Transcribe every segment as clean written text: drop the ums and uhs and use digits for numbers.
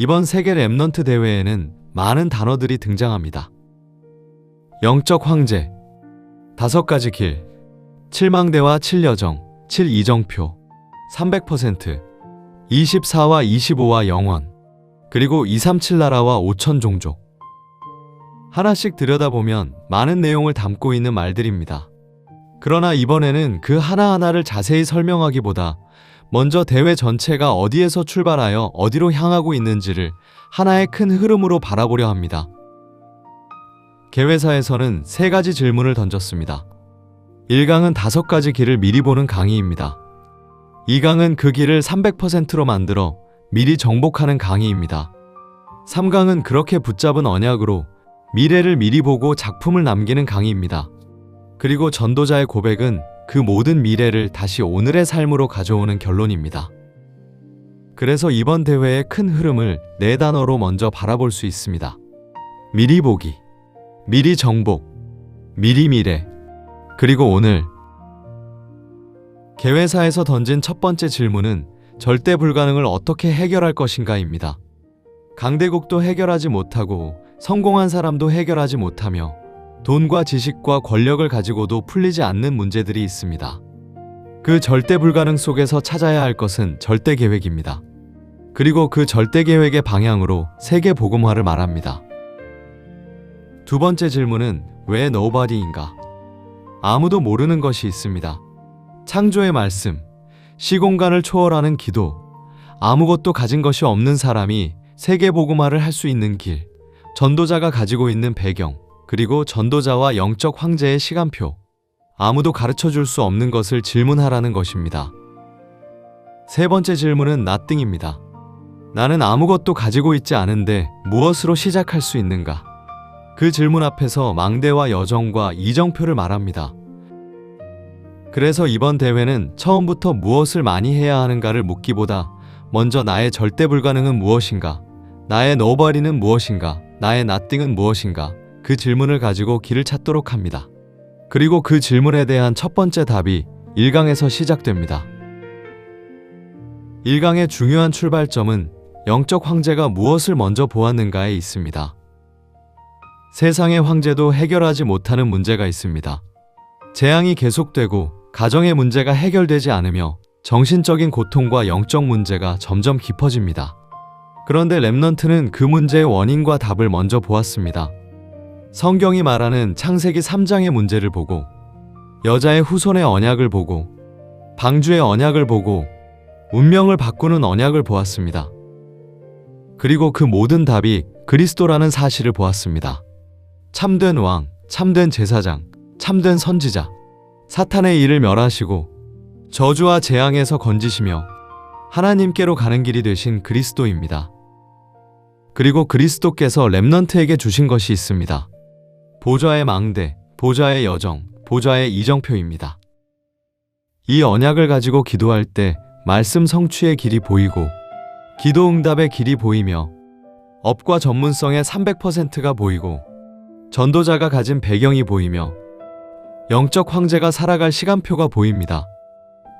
이번 세계 렘넌트 대회에는 많은 단어들이 등장합니다. 영적 황제, 5가지 길, 7망대와 7여정, 7이정표, 300%, 24와 25와 영원, 그리고 237 나라와 5천 종족. 하나씩 들여다보면 많은 내용을 담고 있는 말들입니다. 그러나 이번에는 그 하나하나를 자세히 설명하기보다 먼저 대회 전체가 어디에서 출발하여 어디로 향하고 있는지를 하나의 큰 흐름으로 바라보려 합니다. 개회사에서는 3가지 질문을 던졌습니다. 1강은 5가지 길을 미리 보는 강의입니다. 2강은 그 길을 300%로 만들어 미리 정복하는 강의입니다. 3강은 그렇게 붙잡은 언약으로 미래를 미리 보고 작품을 남기는 강의입니다. 그리고 전도자의 고백은 그 모든 미래를 다시 오늘의 삶으로 가져오는 결론입니다. 그래서 이번 대회의 큰 흐름을 4단어로 먼저 바라볼 수 있습니다. 미리 보기, 미리 정복, 미리 미래, 그리고 오늘. 개회사에서 던진 첫 번째 질문은 절대 불가능을 어떻게 해결할 것인가입니다. 강대국도 해결하지 못하고 성공한 사람도 해결하지 못하며 돈과 지식과 권력을 가지고도 풀리지 않는 문제들이 있습니다. 그 절대 불가능 속에서 찾아야 할 것은 절대 계획입니다. 그리고 그 절대 계획의 방향으로 세계 복음화를 말합니다. 두 번째 질문은 왜 nobody인가? 아무도 모르는 것이 있습니다. 창조의 말씀, 시공간을 초월하는 기도, 아무것도 가진 것이 없는 사람이 세계 복음화를 할 수 있는 길, 전도자가 가지고 있는 배경, 그리고 전도자와 영적 황제의 시간표. 아무도 가르쳐 줄 수 없는 것을 질문하라는 것입니다. 세 번째 질문은 nothing입니다. 나는 아무것도 가지고 있지 않은데 무엇으로 시작할 수 있는가? 그 질문 앞에서 망대와 여정과 이정표를 말합니다. 그래서 이번 대회는 처음부터 무엇을 많이 해야 하는가를 묻기보다 먼저 나의 절대 불가능은 무엇인가? 나의 nobody는 무엇인가? 나의 nothing은 무엇인가? 그 질문을 가지고 길을 찾도록 합니다. 그리고 그 질문에 대한 첫 번째 답이 1강에서 시작됩니다. 1강의 중요한 출발점은 영적 황제가 무엇을 먼저 보았는가에 있습니다. 세상의 황제도 해결하지 못하는 문제가 있습니다. 재앙이 계속되고 가정의 문제가 해결되지 않으며 정신적인 고통과 영적 문제가 점점 깊어집니다. 그런데 렘넌트는 그 문제의 원인과 답을 먼저 보았습니다. 성경이 말하는 창세기 3장의 문제를 보고, 여자의 후손의 언약을 보고, 방주의 언약을 보고, 운명을 바꾸는 언약을 보았습니다. 그리고 그 모든 답이 그리스도라는 사실을 보았습니다. 참된 왕, 참된 제사장, 참된 선지자, 사탄의 일을 멸하시고 저주와 재앙에서 건지시며 하나님께로 가는 길이 되신 그리스도입니다. 그리고 그리스도께서 렘넌트에게 주신 것이 있습니다. 보좌의 망대, 보좌의 여정, 보좌의 이정표입니다. 이 언약을 가지고 기도할 때 말씀 성취의 길이 보이고 기도 응답의 길이 보이며 업과 전문성의 300%가 보이고 전도자가 가진 배경이 보이며 영적 황제가 살아갈 시간표가 보입니다.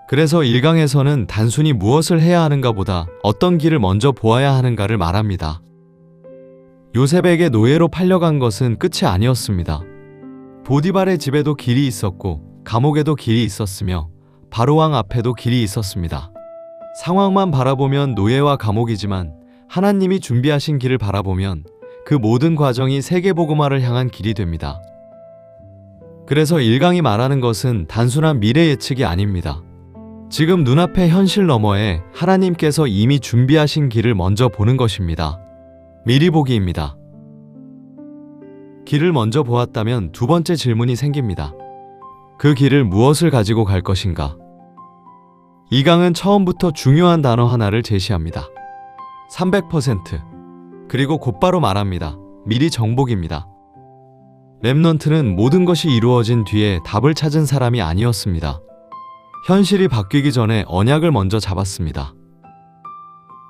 그래서 1강에서는 단순히 무엇을 해야 하는가 보다 어떤 길을 먼저 보아야 하는가를 말합니다. 요셉에게 노예로 팔려간 것은 끝이 아니었습니다. 보디발의 집에도 길이 있었고 감옥에도 길이 있었으며 바로왕 앞에도 길이 있었습니다. 상황만 바라보면 노예와 감옥이지만 하나님이 준비하신 길을 바라보면 그 모든 과정이 세계복음화를 향한 길이 됩니다. 그래서 1강이 말하는 것은 단순한 미래 예측이 아닙니다. 지금 눈앞의 현실 너머에 하나님께서 이미 준비하신 길을 먼저 보는 것입니다. 미리 보기입니다. 길을 먼저 보았다면 두 번째 질문이 생깁니다. 그 길을 무엇을 가지고 갈 것인가? 2강은 처음부터 중요한 단어 하나를 제시합니다. 300%. 그리고 곧바로 말합니다. 미리 정복입니다. 렘넌트는 모든 것이 이루어진 뒤에 답을 찾은 사람이 아니었습니다. 현실이 바뀌기 전에 언약을 먼저 잡았습니다.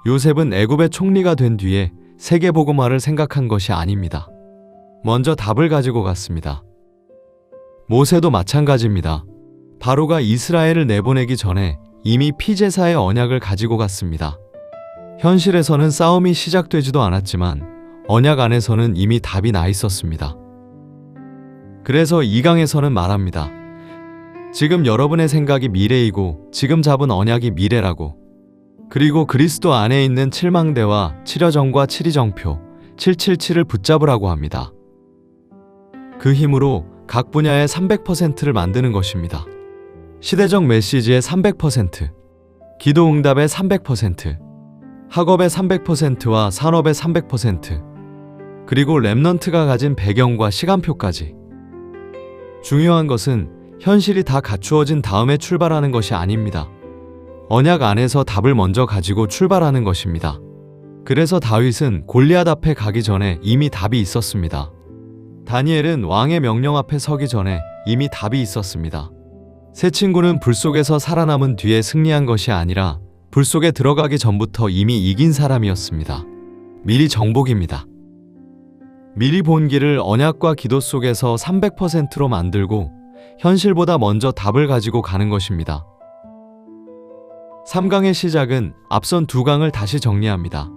요셉은 애굽의 총리가 된 뒤에 세계복음화를 생각한 것이 아닙니다. 먼저 답을 가지고 갔습니다. 모세도 마찬가지입니다. 바로가 이스라엘을 내보내기 전에 이미 피제사의 언약을 가지고 갔습니다. 현실에서는 싸움이 시작되지도 않았지만 언약 안에서는 이미 답이 나 있었습니다. 그래서 2강에서는 말합니다. 지금 여러분의 생각이 미래이고 지금 잡은 언약이 미래라고. 그리고 그리스도 안에 있는 7망대와 7여정과 7이정표 777을 붙잡으라고 합니다. 그 힘으로 각 분야의 300%를 만드는 것입니다. 시대적 메시지의 300%, 기도 응답의 300%, 학업의 300%와 산업의 300%, 그리고 렘넌트가 가진 배경과 시간표까지. 중요한 것은 현실이 다 갖추어진 다음에 출발하는 것이 아닙니다. 언약 안에서 답을 먼저 가지고 출발하는 것입니다. 그래서 다윗은 골리앗 앞에 가기 전에 이미 답이 있었습니다. 다니엘은 왕의 명령 앞에 서기 전에 이미 답이 있었습니다. 세 친구는 불 속에서 살아남은 뒤에 승리한 것이 아니라 불 속에 들어가기 전부터 이미 이긴 사람이었습니다. 미리 정복입니다. 미리 본 길을 언약과 기도 속에서 300%로 만들고 현실보다 먼저 답을 가지고 가는 것입니다. 3강의 시작은 앞선 2강을 다시 정리합니다.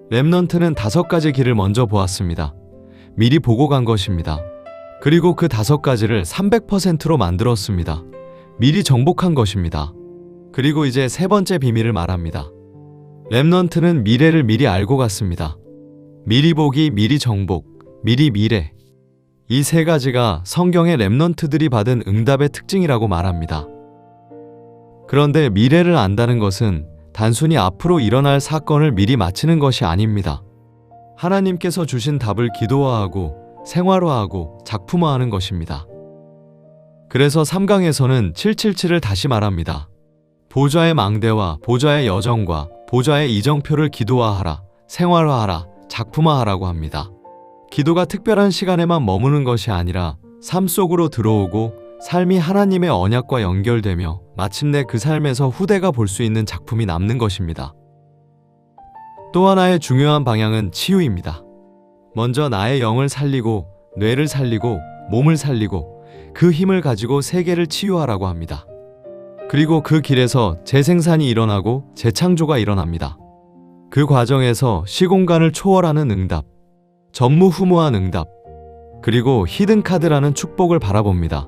렘넌트는 5가지 길을 먼저 보았습니다. 미리 보고 간 것입니다. 그리고 그 5가지를 300%로 만들었습니다. 미리 정복한 것입니다. 그리고 이제 세 번째 비밀을 말합니다. 렘넌트는 미래를 미리 알고 갔습니다. 미리 보기, 미리 정복, 미리 미래. 이 3가지가 성경의 렘넌트들이 받은 응답의 특징이라고 말합니다. 그런데 미래를 안다는 것은 단순히 앞으로 일어날 사건을 미리 맞히는 것이 아닙니다. 하나님께서 주신 답을 기도화하고 생활화하고 작품화하는 것입니다. 그래서 3강에서는 777을 다시 말합니다. 보좌의 망대와 보좌의 여정과 보좌의 이정표를 기도화하라, 생활화하라, 작품화하라고 합니다. 기도가 특별한 시간에만 머무는 것이 아니라 삶 속으로 들어오고 삶이 하나님의 언약과 연결되며 마침내 그 삶에서 후대가 볼 수 있는 작품이 남는 것입니다. 또 하나의 중요한 방향은 치유입니다. 먼저 나의 영을 살리고 뇌를 살리고 몸을 살리고 그 힘을 가지고 세계를 치유하라고 합니다. 그리고 그 길에서 재생산이 일어나고 재창조가 일어납니다. 그 과정에서 시공간을 초월하는 응답, 전무후무한 응답, 그리고 히든카드라는 축복을 바라봅니다.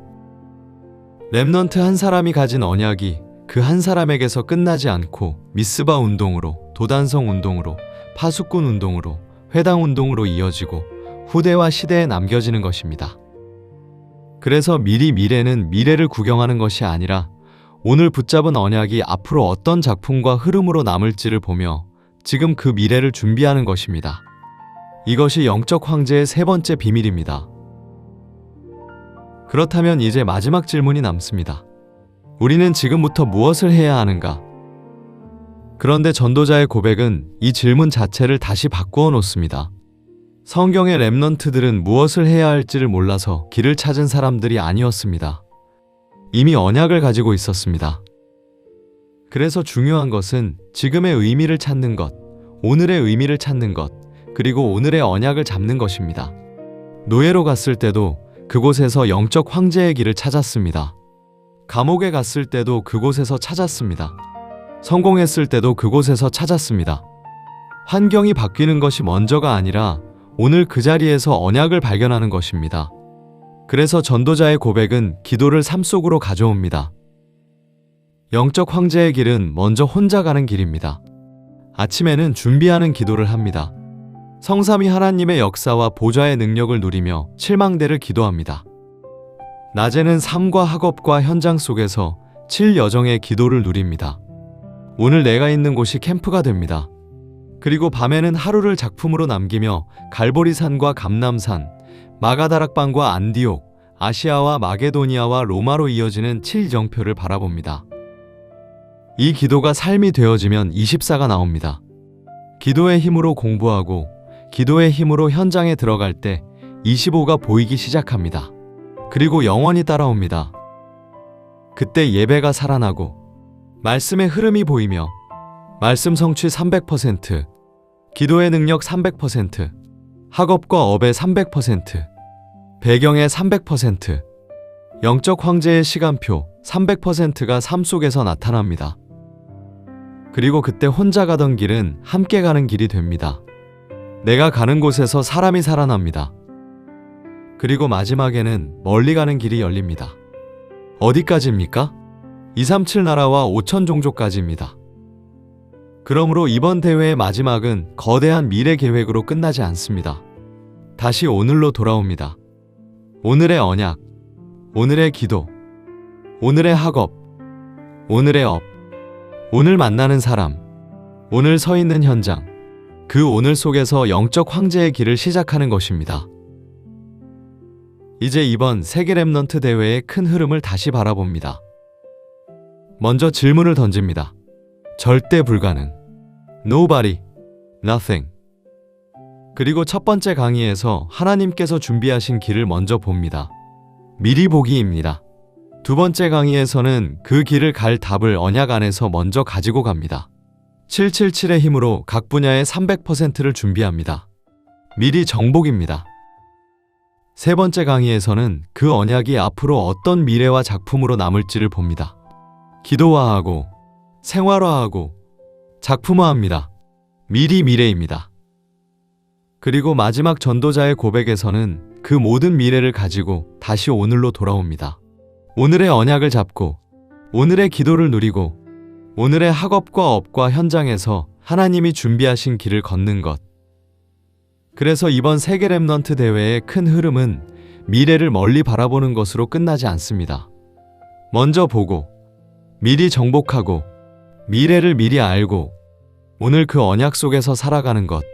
렘넌트 한 사람이 가진 언약이 그 한 사람에게서 끝나지 않고 미스바 운동으로, 도단성 운동으로, 파수꾼 운동으로, 회당 운동으로 이어지고 후대와 시대에 남겨지는 것입니다. 그래서 미리 미래는 미래를 구경하는 것이 아니라 오늘 붙잡은 언약이 앞으로 어떤 작품과 흐름으로 남을지를 보며 지금 그 미래를 준비하는 것입니다. 이것이 영적 황제의 세 번째 비밀입니다. 그렇다면 이제 마지막 질문이 남습니다. 우리는 지금부터 무엇을 해야 하는가? 그런데 전도자의 고백은 이 질문 자체를 다시 바꾸어 놓습니다. 성경의 렘넌트들은 무엇을 해야 할지를 몰라서 길을 찾은 사람들이 아니었습니다. 이미 언약을 가지고 있었습니다. 그래서 중요한 것은 지금의 의미를 찾는 것, 오늘의 의미를 찾는 것, 그리고 오늘의 언약을 잡는 것입니다. 노예로 갔을 때도 그곳에서 영적 황제의 길을 찾았습니다. 감옥에 갔을 때도 그곳에서 찾았습니다. 성공했을 때도 그곳에서 찾았습니다. 환경이 바뀌는 것이 먼저가 아니라 오늘 그 자리에서 언약을 발견하는 것입니다. 그래서 전도자의 고백은 기도를 삶 속으로 가져옵니다. 영적 황제의 길은 먼저 혼자 가는 길입니다. 아침에는 준비하는 기도를 합니다. 성삼위 하나님의 역사와 보좌의 능력을 누리며 7망대를 기도합니다. 낮에는 삶과 학업과 현장 속에서 7여정의 기도를 누립니다. 오늘 내가 있는 곳이 캠프가 됩니다. 그리고 밤에는 하루를 작품으로 남기며 갈보리산과 감람산, 마가다락방과 안디옥, 아시아와 마게도니아와 로마로 이어지는 7정표를 바라봅니다. 이 기도가 삶이 되어지면 24가 나옵니다. 기도의 힘으로 공부하고 기도의 힘으로 현장에 들어갈 때 25가 보이기 시작합니다. 그리고 영원히 따라옵니다. 그때 예배가 살아나고 말씀의 흐름이 보이며 말씀 성취 300%, 기도의 능력 300%, 학업과 업의 300%, 배경의 300%, 영적 황제의 시간표 300%가 삶 속에서 나타납니다. 그리고 그때 혼자 가던 길은 함께 가는 길이 됩니다. 내가 가는 곳에서 사람이 살아납니다. 그리고 마지막에는 멀리 가는 길이 열립니다. 어디까지입니까? 237 나라와 5천 종족까지입니다. 그러므로 이번 대회의 마지막은 거대한 미래 계획으로 끝나지 않습니다. 다시 오늘로 돌아옵니다. 오늘의 언약, 오늘의 기도, 오늘의 학업, 오늘의 업, 오늘 만나는 사람, 오늘 서 있는 현장, 그 오늘 속에서 영적 황제의 길을 시작하는 것입니다. 이제 이번 세계 랩넌트 대회의 큰 흐름을 다시 바라봅니다. 먼저 질문을 던집니다. 절대 불가능. Nobody, nothing. 그리고 첫 번째 강의에서 하나님께서 준비하신 길을 먼저 봅니다. 미리 보기입니다. 두 번째 강의에서는 그 길을 갈 답을 언약 안에서 먼저 가지고 갑니다. 777의 힘으로 각 분야의 300%를 준비합니다. 미리 정복입니다. 세 번째 강의에서는 그 언약이 앞으로 어떤 미래와 작품으로 남을지를 봅니다. 기도화하고 생활화하고 작품화합니다. 미리 미래입니다. 그리고 마지막 전도자의 고백에서는 그 모든 미래를 가지고 다시 오늘로 돌아옵니다. 오늘의 언약을 잡고 오늘의 기도를 누리고 오늘의 학업과 업과 현장에서 하나님이 준비하신 길을 걷는 것. 그래서 이번 세계 랩넌트 대회의 큰 흐름은 미래를 멀리 바라보는 것으로 끝나지 않습니다. 먼저 보고 미리 정복하고 미래를 미리 알고 오늘 그 언약 속에서 살아가는 것.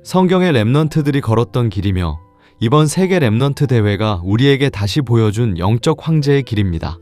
성경의 랩넌트들이 걸었던 길이며 이번 세계 랩넌트 대회가 우리에게 다시 보여준 영적 황제의 길입니다.